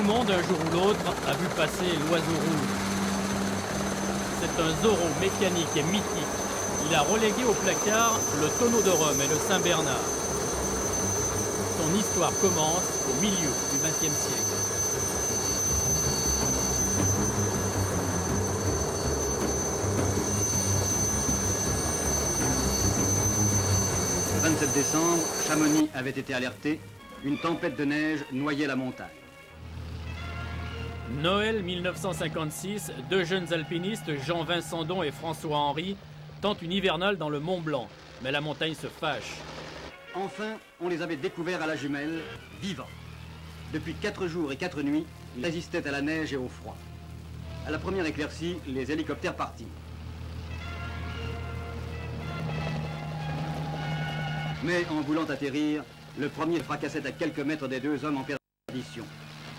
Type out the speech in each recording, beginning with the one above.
le monde, un jour ou l'autre, a vu passer l'oiseau rouge. C'est un Zorro mécanique et mythique. Il a relégué au placard le tonneau de Rome et le Saint-Bernard. Son histoire commence au milieu du XXe siècle. Le 27 décembre, Chamonix avait été alerté. Une tempête de neige noyait la montagne. Noël 1956, deux jeunes alpinistes, Jean-Vincent Don et François Henry, tentent une hivernale dans le Mont Blanc. Mais la montagne se fâche. Enfin, on les avait découverts à la jumelle, vivants. Depuis 4 jours et 4 nuits, ils résistaient à la neige et au froid. À la première éclaircie, les hélicoptères partirent. Mais en voulant atterrir, le premier fracassait à quelques mètres des deux hommes en perdition.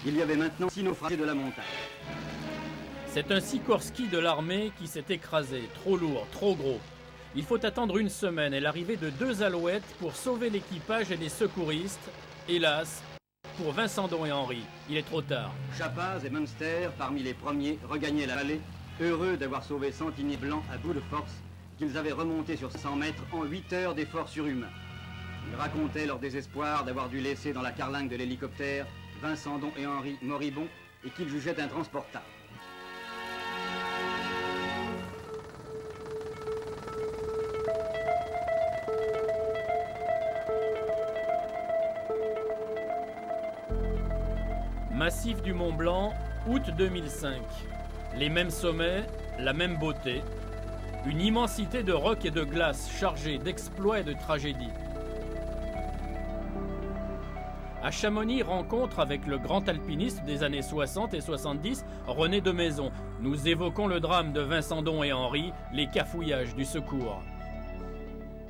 Il y avait maintenant 6 naufragés de la montagne. C'est un Sikorsky de l'armée qui s'est écrasé, trop lourd, trop gros. Il faut attendre une semaine et l'arrivée de 2 alouettes pour sauver l'équipage et les secouristes. Hélas, pour Vincent Don et Henry, il est trop tard. Chapaz et Munster, parmi les premiers, regagnaient la vallée, heureux d'avoir sauvé Santini Blanc à bout de force, qu'ils avaient remonté sur 100 mètres en 8 heures d'efforts surhumains. Ils racontaient leur désespoir d'avoir dû laisser dans la carlingue de l'hélicoptère Vincent Don et Henry moribonds et qu'ils jugeaient intransportables. Massif du Mont Blanc, août 2005. Les mêmes sommets, la même beauté. Une immensité de rocs et de glace chargée d'exploits et de tragédies. À Chamonix, rencontre avec le grand alpiniste des années 60 et 70, René de Maison. Nous évoquons le drame de Vincent Don et Henry, les cafouillages du secours.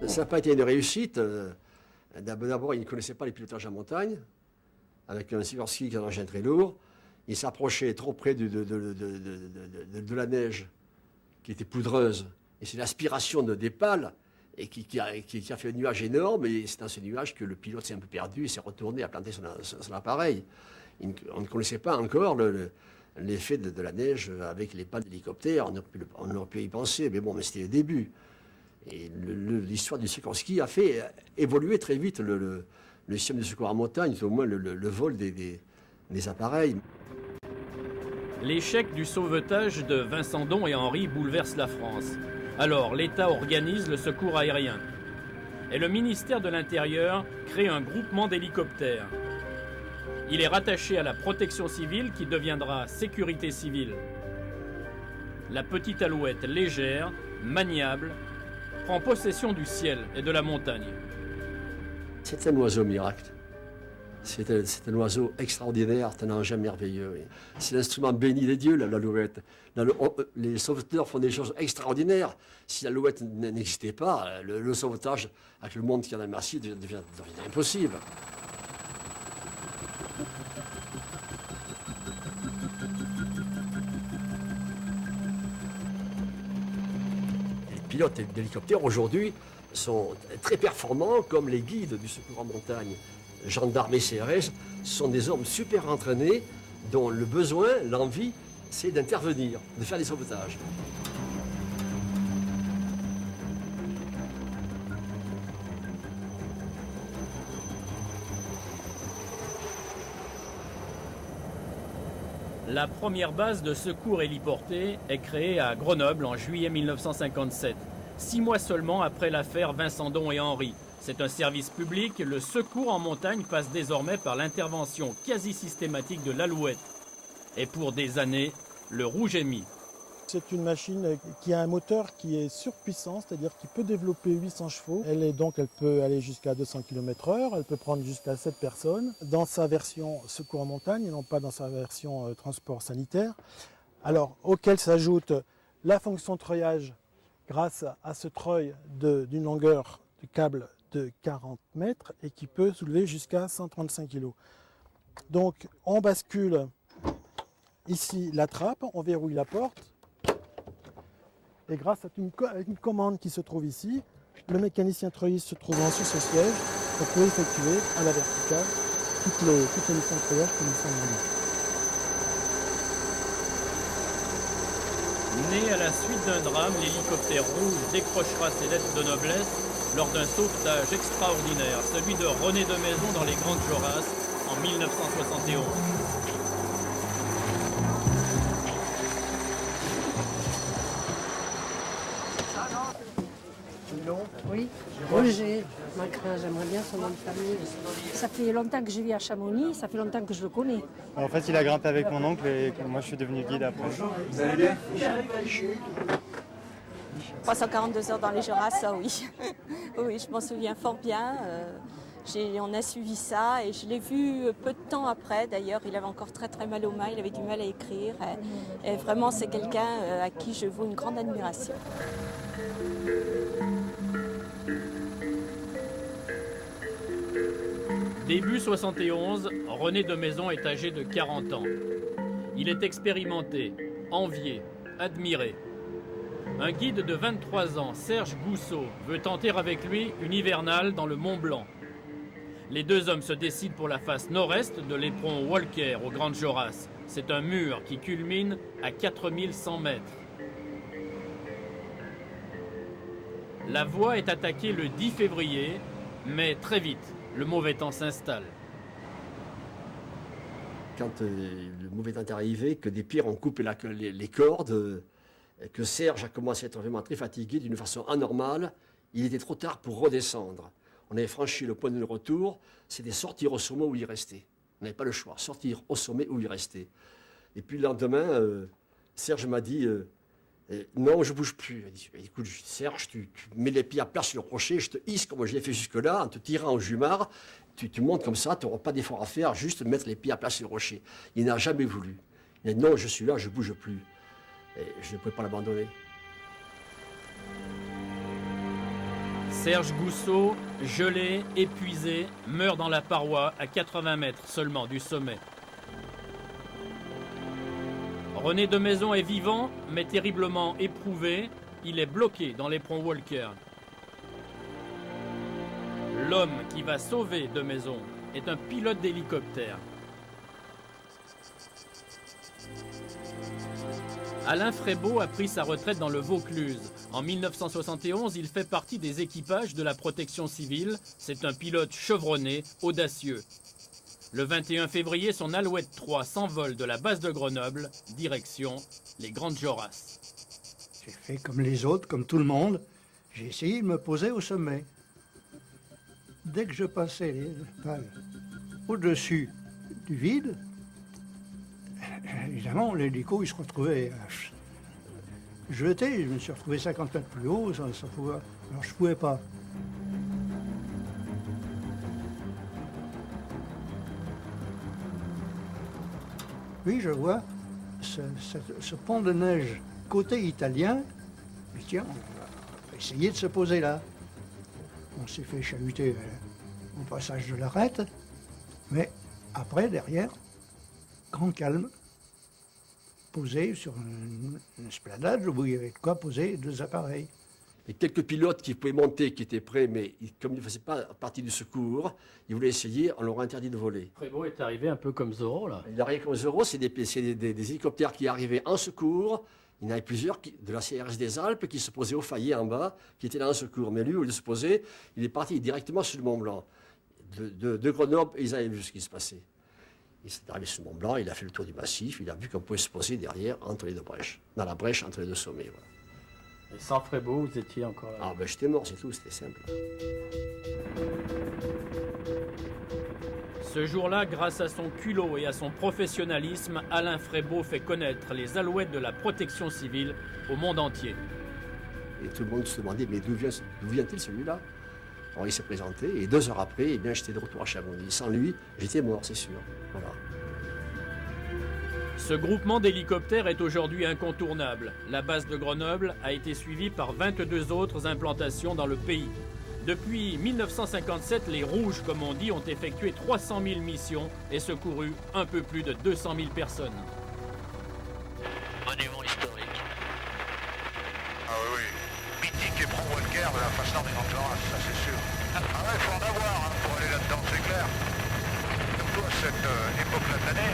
Ça n'a pas été une réussite. D'abord, ils ne connaissaient pas les pilotages en montagne, avec un Sikorsky qui est un engin très lourd. Ils s'approchaient trop près de la neige, qui était poudreuse. Et c'est l'aspiration des pales et qui a fait un nuage énorme. Et c'est dans ce nuage que le pilote s'est un peu perdu et s'est retourné à planter son appareil. On ne connaissait pas encore l'effet de la neige avec les pales d'hélicoptère. On aurait pu y penser, mais bon, mais c'était le début. Et l'histoire du Sikorsky a fait évoluer très vite le système de secours en montagne, au moins le vol des appareils. L'échec du sauvetage de Vincent Don et Henry bouleverse la France. Alors, l'État organise le secours aérien. Et le ministère de l'Intérieur crée un groupement d'hélicoptères. Il est rattaché à la protection civile qui deviendra sécurité civile. La petite alouette légère, maniable, prend possession du ciel et de la montagne. C'est un oiseau miracle. C'est un oiseau extraordinaire, c'est un engin merveilleux. Oui. C'est l'instrument béni des dieux, l'alouette. Les sauveteurs font des choses extraordinaires. Si l'alouette n'existait pas, le sauvetage avec le monde qui y a dans le massif devient impossible. Les pilotes d'hélicoptères aujourd'hui sont très performants comme les guides du secours en montagne. Gendarmes et CRS sont des hommes super entraînés dont le besoin, l'envie, c'est d'intervenir, de faire des sauvetages. La première base de secours héliporté est créée à Grenoble en juillet 1957, 6 mois seulement après l'affaire Vincent Don et Henry. C'est un service public, le secours en montagne passe désormais par l'intervention quasi systématique de l'Alouette. Et pour des années, le rouge est mis. C'est une machine qui a un moteur qui est surpuissant, c'est-à-dire qui peut développer 800 chevaux. Elle peut aller jusqu'à 200 km/h, elle peut prendre jusqu'à 7 personnes. Dans sa version secours en montagne et non pas dans sa version transport sanitaire. Alors, auquel s'ajoute la fonction treuillage grâce à ce treuil d'une longueur de câble de 40 mètres et qui peut soulever jusqu'à 135 kg. Donc on bascule ici la trappe, on verrouille la porte et grâce à une commande qui se trouve ici, le mécanicien treuilliste se trouvant sur ce siège, on peut effectuer à la verticale toutes les missions de treuillage que nous sommes demandées. année, à la suite d'un drame, l'hélicoptère rouge décrochera ses lettres de noblesse lors d'un sauvetage extraordinaire, celui de René de Maison dans les Grandes Jorasses en 1971. Oui, Roger Macrin, j'aimerais bien son nom de famille. Ça fait longtemps que je vis à Chamonix, ça fait longtemps que je le connais. En fait, il a grimpé avec mon oncle et moi je suis devenu guide après. Vous allez bien? 342 heures dans les Jorasses, ça oui. Oui, je m'en souviens fort bien. On a suivi ça et je l'ai vu peu de temps après. D'ailleurs, il avait encore très très mal aux mains, il avait du mal à écrire. Et vraiment, c'est quelqu'un à qui je voue une grande admiration. Début 71, René de Maison est âgé de 40 ans. Il est expérimenté, envié, admiré. Un guide de 23 ans, Serge Gousseau, veut tenter avec lui une hivernale dans le Mont Blanc. Les deux hommes se décident pour la face nord-est de l'éperon Walker aux Grandes Jorasses. C'est un mur qui culmine à 4100 mètres. La voie est attaquée le 10 février, mais très vite, le mauvais temps s'installe. Quand le mauvais temps est arrivé, que des pires ont coupé les cordes, que Serge a commencé à être vraiment très fatigué d'une façon anormale, il était trop tard pour redescendre. On avait franchi le point de retour, c'était sortir au sommet où il restait. On n'avait pas le choix, sortir au sommet où il restait. Et puis le lendemain, Serge m'a dit non, je ne bouge plus. Il a dit écoute, Serge, tu mets les pieds à plat sur le rocher, je te hisse comme je l'ai fait jusque-là, en te tirant au jumard. Tu montes comme ça, tu n'auras pas d'effort à faire, juste mettre les pieds à plat sur le rocher. Il n'a jamais voulu. Il a dit non, je suis là, je ne bouge plus. Et je ne pouvais pas l'abandonner. Serge Gousseau, gelé, épuisé, meurt dans la paroi à 80 mètres seulement du sommet. René de Maison est vivant, mais terriblement éprouvé. Il est bloqué dans l'éperon Walker. L'homme qui va sauver de Maison est un pilote d'hélicoptère. Alain Frébault a pris sa retraite dans le Vaucluse. En 1971, il fait partie des équipages de la protection civile. C'est un pilote chevronné, audacieux. Le 21 février, son Alouette 3 s'envole de la base de Grenoble, direction les Grandes Jorasses. J'ai fait comme les autres, comme tout le monde. J'ai essayé de me poser au sommet. Dès que je passais les pales au-dessus du vide, évidemment, l'hélico, il se retrouvait jeté. Je me suis retrouvé 50 mètres plus haut, alors je ne pouvais pas. Oui, je vois ce pont de neige côté italien. Et tiens, on va essayer de se poser là. On s'est fait chahuter au passage de l'arête, mais après, derrière, grand calme, posé sur une esplanade où il y avait de quoi poser deux appareils. Et quelques pilotes qui pouvaient monter, qui étaient prêts, mais comme ils ne faisaient pas partie du secours, ils voulaient essayer, on leur a interdit de voler. Frébault est arrivé un peu comme Zorro, là. Il arrive comme Zorro, c'est des hélicoptères qui arrivaient en secours. Il y en avait plusieurs de la CRS des Alpes qui se posaient au Fayet en bas, qui étaient là en secours. Mais lui, au lieu de se poser, il est parti directement sur le Mont Blanc. De Grenoble, ils avaient vu ce qui se passait. Il s'est arrivé sur le Mont Blanc, il a fait le tour du massif, il a vu qu'on pouvait se poser derrière, entre les deux brèches, dans la brèche entre les deux sommets. Voilà. Et sans Frébault, vous étiez encore là? Ah ben j'étais mort, c'est tout, c'était simple. Ce jour-là, grâce à son culot et à son professionnalisme, Alain Frébault fait connaître les Alouettes de la protection civile au monde entier. Et tout le monde se demandait, mais d'où vient-il celui-là? Alors il s'est présenté, et 2 heures après, eh bien, j'étais de retour à Chamonix. Sans lui, j'étais mort, c'est sûr. Voilà. Ce groupement d'hélicoptères est aujourd'hui incontournable. La base de Grenoble a été suivie par 22 autres implantations dans le pays. Depuis 1957, les Rouges, comme on dit, ont effectué 300 000 missions et secouru un peu plus de 200 000 personnes. Monument historique. Ah oui, oui. Mythique éperon Walker de la façon des Grandes Jorasses, ça c'est sûr. Ah ouais, il faut en avoir pour aller là-dedans, c'est clair. Surtout à cette époque-là de l'année.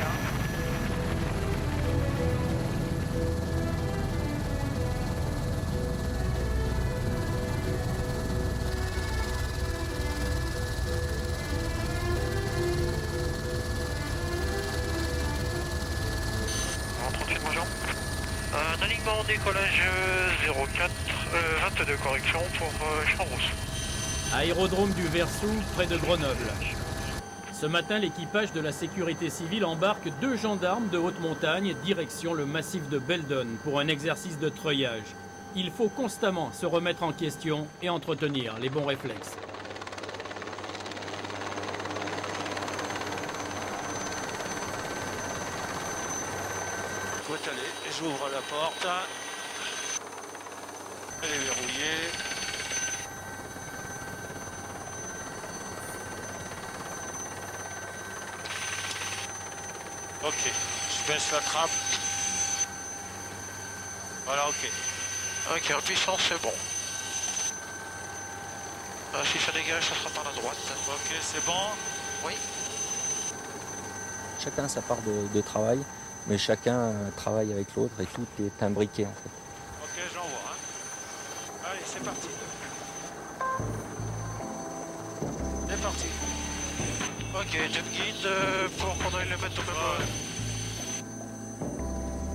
Effectivement, décollage 04, 22 correction pour Champs-Rousse. Aérodrome du Versou, près de Grenoble. Ce matin, l'équipage de la sécurité civile embarque 2 gendarmes de haute montagne, direction le massif de Beldon, pour un exercice de treuillage. Il faut constamment se remettre en question et entretenir les bons réflexes. Faut aller, j'ouvre la porte. Elle est verrouillée. Ok, je baisse la trappe. Voilà, ok. Ok, en puissance, c'est bon. Si ça dégage, ça sera par la droite. Ok, c'est bon. Oui. Chacun a sa part de travail, mais chacun travaille avec l'autre et tout est imbriqué en fait. Ok, j'envoie. Hein. Allez, c'est parti. C'est parti. Ok, je me guide pour qu'on aille le mettre au même.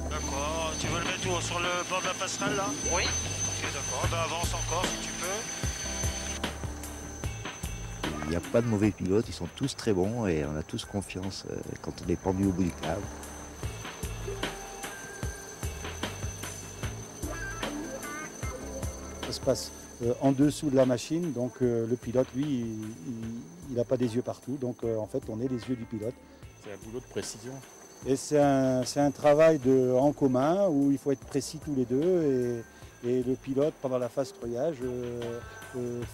D'accord, tu veux le mettre où? Sur le bord de la passerelle là? Oui. Ok, d'accord, ben avance encore si tu peux. Il n'y a pas de mauvais pilotes, ils sont tous très bons et on a tous confiance quand on est pendu au bout du câble. Ça se passe en dessous de la machine, donc le pilote, lui, il n'a pas des yeux partout, donc en fait on est les yeux du pilote. C'est un boulot de précision. Et c'est un travail en commun où il faut être précis tous les deux et le pilote pendant la phase treuillage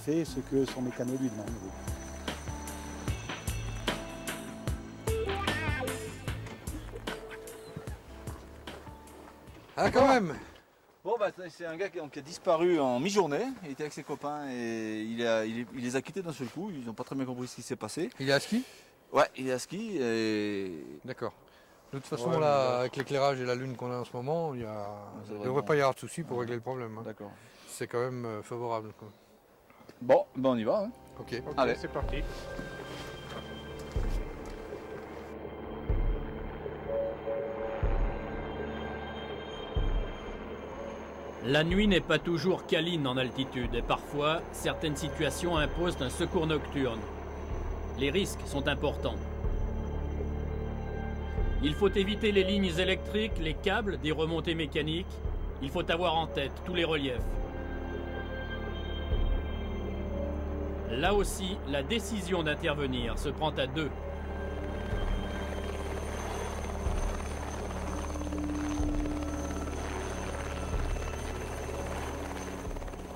fait ce que son mécano lui demande. Ah quand même. Bon bah c'est un gars qui a disparu en mi-journée, il était avec ses copains et il les a quittés d'un seul coup, ils n'ont pas très bien compris ce qui s'est passé. Il est à ski? Ouais, il est à ski et... D'accord. De toute façon là, avec l'éclairage et la lune qu'on a en ce moment, il ne devrait pas y avoir de soucis pour régler le problème. Hein. D'accord. C'est quand même favorable. Quoi. Bon, ben on y va. Hein. Ok, allez, c'est parti. La nuit n'est pas toujours câline en altitude et parfois, certaines situations imposent un secours nocturne. Les risques sont importants. Il faut éviter les lignes électriques, les câbles, des remontées mécaniques. Il faut avoir en tête tous les reliefs. Là aussi, la décision d'intervenir se prend à 2.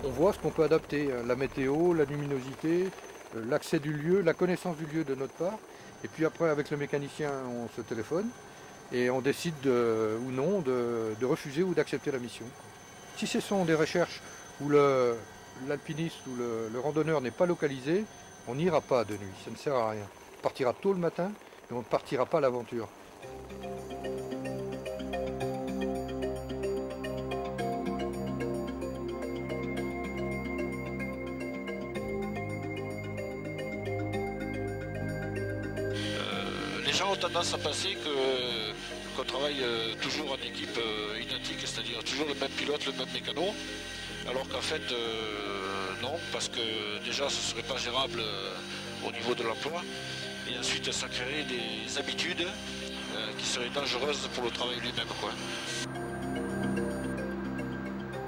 On voit ce qu'on peut adapter, la météo, la luminosité, l'accès du lieu, la connaissance du lieu de notre part. Et puis après, avec le mécanicien, on se téléphone et on décide ou non de refuser ou d'accepter la mission. Si ce sont des recherches où l'alpiniste ou le randonneur n'est pas localisé, on n'ira pas de nuit, ça ne sert à rien. On partira tôt le matin, mais on ne partira pas à l'aventure. Les gens ont tendance à penser qu'on travaille toujours en équipe identique, c'est-à-dire toujours le même pilote, le même mécano, alors qu'en fait non, parce que déjà ce ne serait pas gérable au niveau de l'emploi, et ensuite ça créerait des habitudes qui seraient dangereuses pour le travail lui-même.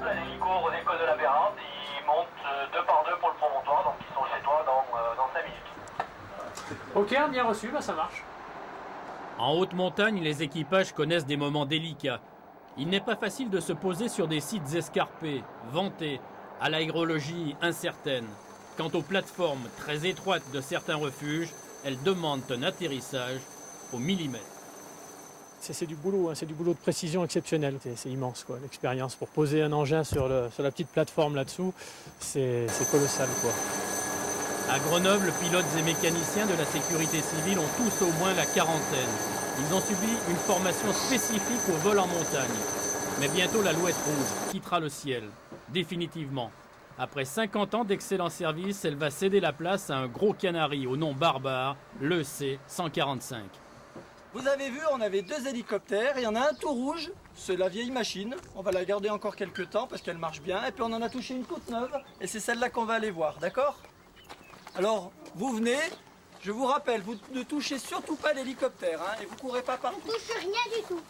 L'hélico redécolle de la Bérarde, ils montent 2 par 2 pour le promontoire, donc ils sont chez toi dans 5 minutes. Ok, bien reçu, ça marche. En haute montagne, les équipages connaissent des moments délicats. Il n'est pas facile de se poser sur des sites escarpés, ventés, à l'aérologie incertaine. Quant aux plateformes très étroites de certains refuges, elles demandent un atterrissage au millimètre. C'est du boulot, hein, c'est du boulot de précision exceptionnel. C'est immense, quoi. L'expérience pour poser un engin sur la petite plateforme là-dessous, c'est colossal, quoi. À Grenoble, pilotes et mécaniciens de la sécurité civile ont tous au moins la quarantaine. Ils ont subi une formation spécifique au vol en montagne. Mais bientôt la-Louette rouge quittera le ciel, définitivement. Après 50 ans d'excellent service, elle va céder la place à un gros canari au nom barbare, l'EC 145. Vous avez vu, on avait 2 hélicoptères, il y en a un tout rouge, c'est la vieille machine, on va la garder encore quelques temps parce qu'elle marche bien, et puis on en a touché une toute neuve, et c'est celle-là qu'on va aller voir, d'accord? Alors, vous venez, je vous rappelle, vous ne touchez surtout pas l'hélicoptère, hein, et vous courez pas partout. On touche rien du tout.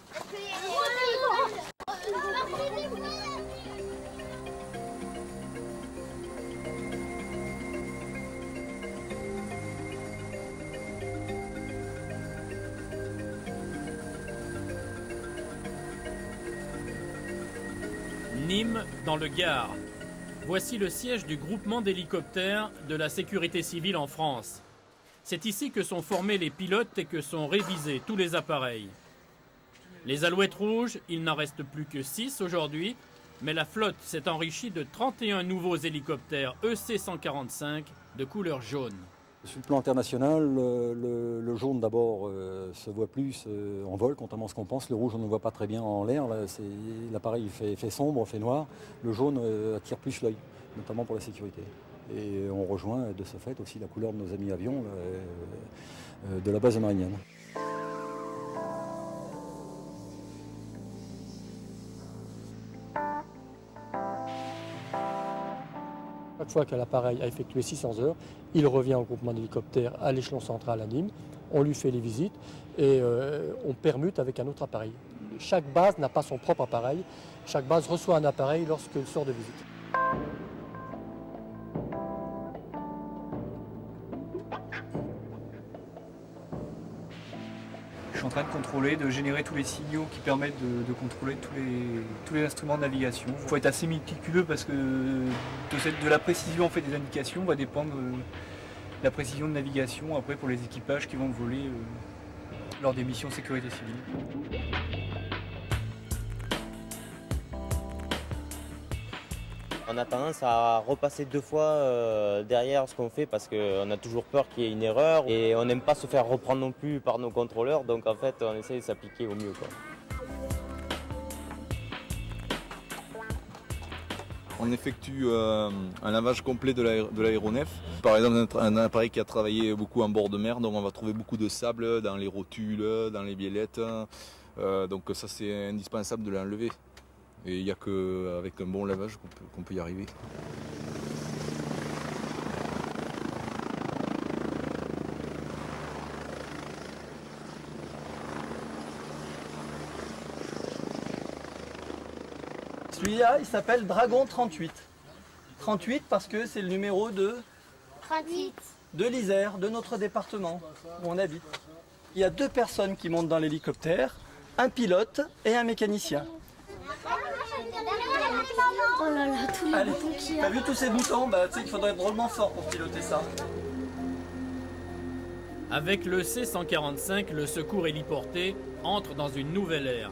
Nîmes, dans le Gard. Voici le siège du groupement d'hélicoptères de la sécurité civile en France. C'est ici que sont formés les pilotes et que sont révisés tous les appareils. Les Alouettes rouges, il n'en reste plus que 6 aujourd'hui, mais la flotte s'est enrichie de 31 nouveaux hélicoptères EC-145 de couleur jaune. Sur le plan international, le jaune d'abord se voit plus en vol, contrairement à ce qu'on pense. Le rouge, on ne voit pas très bien en l'air. L'appareil fait sombre, fait noir. Le jaune attire plus l'œil, notamment pour la sécurité. Et on rejoint de ce fait aussi la couleur de nos amis avions de la base marinienne. Chaque fois que l'appareil a effectué 600 heures, il revient au groupement d'hélicoptères à l'échelon central à Nîmes. On lui fait les visites et on permute avec un autre appareil. Chaque base n'a pas son propre appareil. Chaque base reçoit un appareil lorsqu'elle sort de visite. Je suis en train de contrôler, de générer tous les signaux qui permettent de contrôler tous les instruments de navigation. Il faut être assez méticuleux parce que de la précision en fait, des indications va dépendre la précision de navigation après pour les équipages qui vont voler lors des missions sécurité civile. On a tendance à repasser 2 fois derrière ce qu'on fait parce qu'on a toujours peur qu'il y ait une erreur et on n'aime pas se faire reprendre non plus par nos contrôleurs, donc en fait on essaie de s'appliquer au mieux, quoi. On effectue un lavage complet de l'aéronef. Par exemple, un appareil qui a travaillé beaucoup en bord de mer, donc on va trouver beaucoup de sable dans les rotules, dans les biellettes. Donc ça c'est indispensable de l'enlever. Et il n'y a qu'avec un bon lavage qu'on peut y arriver. Celui-là, il s'appelle Dragon 38. 38 parce que c'est le numéro de 38. De l'Isère, de notre département où on habite. Il y a 2 personnes qui montent dans l'hélicoptère, un pilote et un mécanicien. Oh là là, tous les boutons qu'il y a. T'as vu tous ces boutons? Tu sais qu'il faudrait être drôlement fort pour piloter ça. Avec le C-145, le secours héliporté entre dans une nouvelle ère.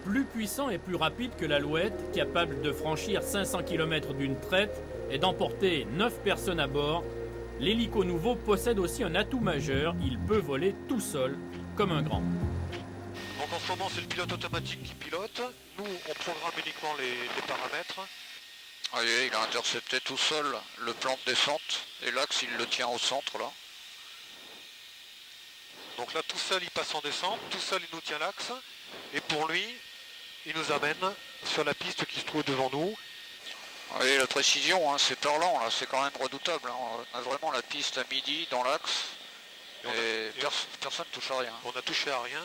Plus puissant et plus rapide que l'Alouette, capable de franchir 500 km d'une traite et d'emporter 9 personnes à bord, l'hélico nouveau possède aussi un atout majeur, il peut voler tout seul, comme un grand. Donc en ce moment c'est le pilote automatique qui pilote, nous on programme uniquement les paramètres. Voyez, il a intercepté tout seul le plan de descente et l'axe il le tient au centre là. Donc là tout seul il passe en descente, tout seul il nous tient l'axe et pour lui il nous amène sur la piste qui se trouve devant nous. Vous voyez la précision, hein, c'est parlant là, c'est quand même redoutable. Hein. On a vraiment la piste à midi dans l'axe et personne ne touche à rien. On n'a touché à rien.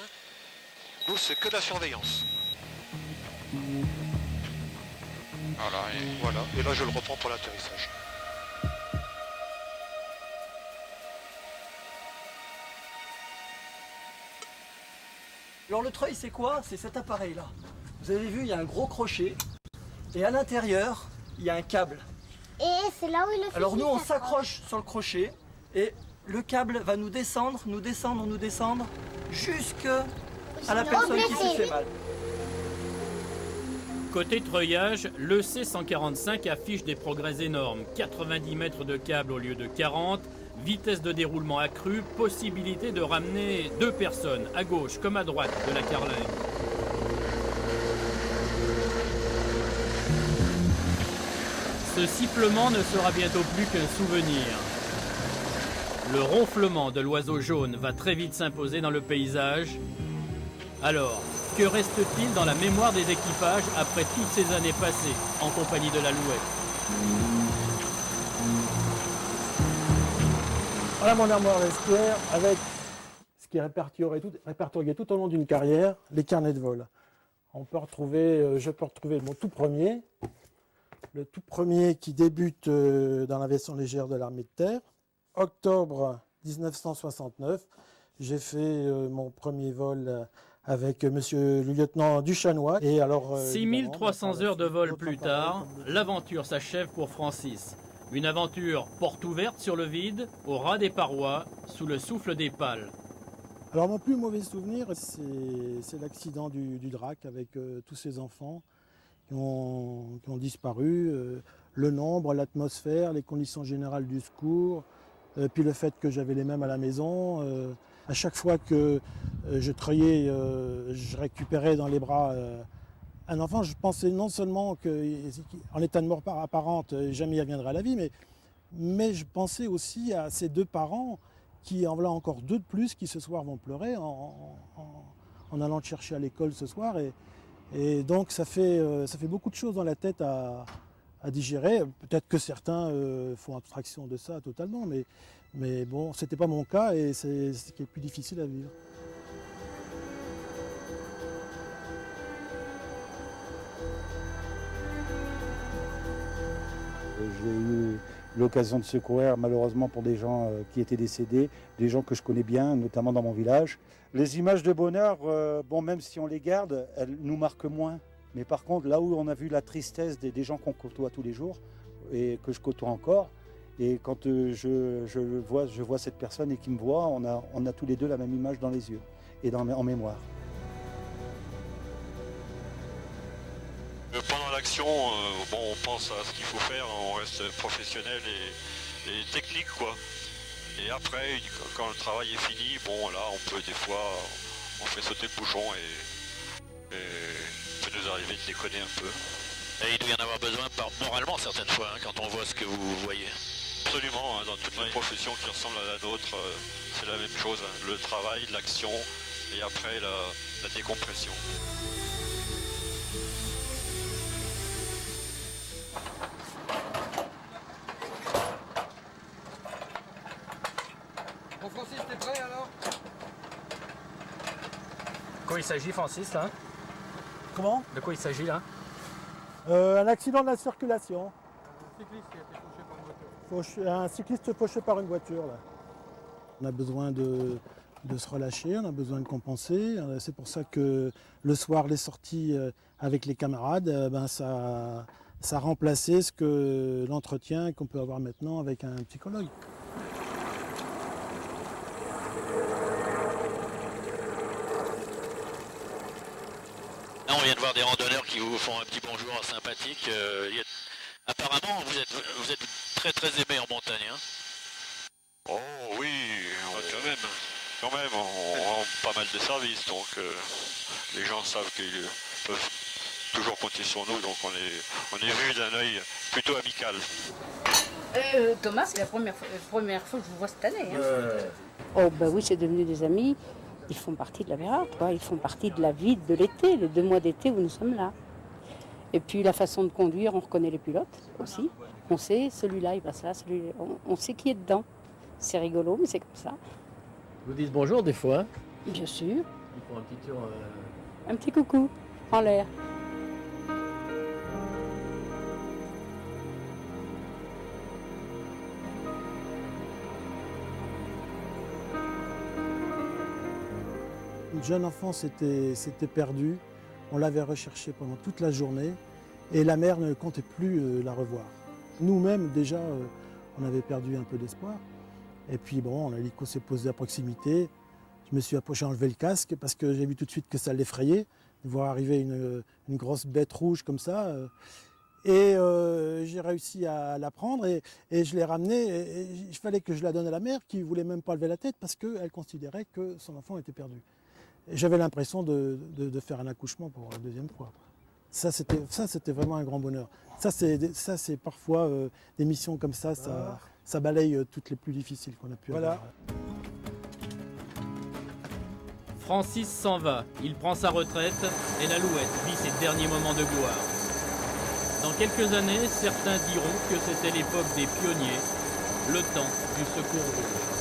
Nous, c'est que de la surveillance. Voilà. Et là, je le reprends pour l'atterrissage. Alors le treuil, c'est quoi? C'est cet appareil-là. Vous avez vu, il y a un gros crochet. Et à l'intérieur, il y a un câble. Et c'est là où il le fait. Alors nous, on s'accroche sur le crochet. Et le câble va nous descendre, jusqu'à la personne qui se fait mal. Côté treuillage, le C-145 affiche des progrès énormes. 90 mètres de câble au lieu de 40, vitesse de déroulement accrue, possibilité de ramener 2 personnes, à gauche comme à droite de la carlingue. Ce sifflement ne sera bientôt plus qu'un souvenir. Le ronflement de l'oiseau jaune va très vite s'imposer dans le paysage. Alors, que reste-t-il dans la mémoire des équipages après toutes ces années passées en compagnie de l'Alouette? Voilà mon armoire vestiaire avec ce qui est répertorié tout au long d'une carrière, les carnets de vol. Je peux retrouver mon tout premier, le tout premier qui débute dans l'aviation légère de l'armée de terre. Octobre 1969, j'ai fait mon premier vol avec monsieur le lieutenant Duchanois. Et alors, 6300 heures de vol plus tard, l'aventure s'achève pour Francis. Une aventure porte ouverte sur le vide, au ras des parois, sous le souffle des pales. Alors mon plus mauvais souvenir, c'est l'accident du Drac avec tous ces enfants qui ont disparu. Le nombre, l'atmosphère, les conditions générales du secours, puis le fait que j'avais les mêmes à la maison. À chaque fois que je treuillais, je récupérais dans les bras un enfant, je pensais non seulement qu'en état de mort apparente, jamais il reviendrait à la vie, mais je pensais aussi à ces deux parents qui en voilà encore deux de plus qui ce soir vont pleurer en allant te chercher à l'école ce soir. Et donc ça fait beaucoup de choses dans la tête à digérer. Peut-être que certains font abstraction de ça totalement, mais bon, c'était pas mon cas et c'est ce qui est plus difficile à vivre. J'ai eu l'occasion de secourir malheureusement pour des gens qui étaient décédés, des gens que je connais bien, notamment dans mon village. Les images de bonheur, bon, même si on les garde, elles nous marquent moins. Mais par contre, là où on a vu la tristesse des gens qu'on côtoie tous les jours et que je côtoie encore, et quand je vois cette personne et qu'il me voit, on a tous les deux la même image dans les yeux et en mémoire. Pendant l'action, on pense à ce qu'il faut faire, on reste professionnel et technique, quoi. Et après, quand le travail est fini, bon là, on peut des fois, on fait sauter le bouchon et ça peut nous arriver de déconner un peu. Et il doit y en avoir besoin moralement certaines fois, hein, quand on voit ce que vous voyez. Absolument, hein, dans toutes les professions qui ressemblent à la nôtre, c'est la même chose, hein, le travail, l'action et après la décompression. Bon Francis, t'es prêt alors? De quoi il s'agit, Francis, là? Comment? De quoi il s'agit, là? Un accident de la circulation. Un cycliste qui a été fauché par une voiture. Un cycliste fauché par une voiture. Là. On a besoin de se relâcher, on a besoin de compenser. C'est pour ça que le soir, les sorties avec les camarades, ça a remplacé l'entretien qu'on peut avoir maintenant avec un psychologue. Là, on vient de voir des randonneurs qui vous font un petit bonjour sympathique. Apparemment, vous êtes très très aimé en montagne. Hein. Oh oui, quand même, on rend pas mal de services, donc les gens savent qu'ils peuvent toujours compter sur nous, donc on est vu d'un œil plutôt amical. Thomas, c'est la première fois que je vous vois cette année. Hein. Oh ben oui, c'est devenu des amis. Ils font partie de la Bérarde, quoi. Ils font partie de la vie de l'été, les 2 mois d'été où nous sommes là. Et puis la façon de conduire, on reconnaît les pilotes aussi. On sait, celui-là, il passe là, celui-là. On sait qui est dedans. C'est rigolo, mais c'est comme ça. Ils vous disent bonjour des fois. Bien sûr. Ils font un petit tour. Un petit coucou en l'air. Une jeune enfant s'était perdue. On l'avait recherchée pendant toute la journée et la mère ne comptait plus la revoir. Nous-mêmes, déjà, on avait perdu un peu d'espoir. Et puis bon, l'hélico s'est posé à proximité. Je me suis approché, enlever le casque parce que j'ai vu tout de suite que ça l'effrayait de voir arriver une grosse bête rouge comme ça. Et j'ai réussi à la prendre et je l'ai ramenée. Et il fallait que je la donne à la mère qui ne voulait même pas lever la tête parce qu'elle considérait que son enfant était perdu. J'avais l'impression de faire un accouchement pour la deuxième fois. Ça, c'était vraiment un grand bonheur. Ça, c'est parfois des missions comme ça balaye toutes les plus difficiles qu'on a pu avoir. Francis s'en va, il prend sa retraite et l'Alouette vit ses derniers moments de gloire. Dans quelques années, certains diront que c'était l'époque des pionniers, le temps du secours rouge.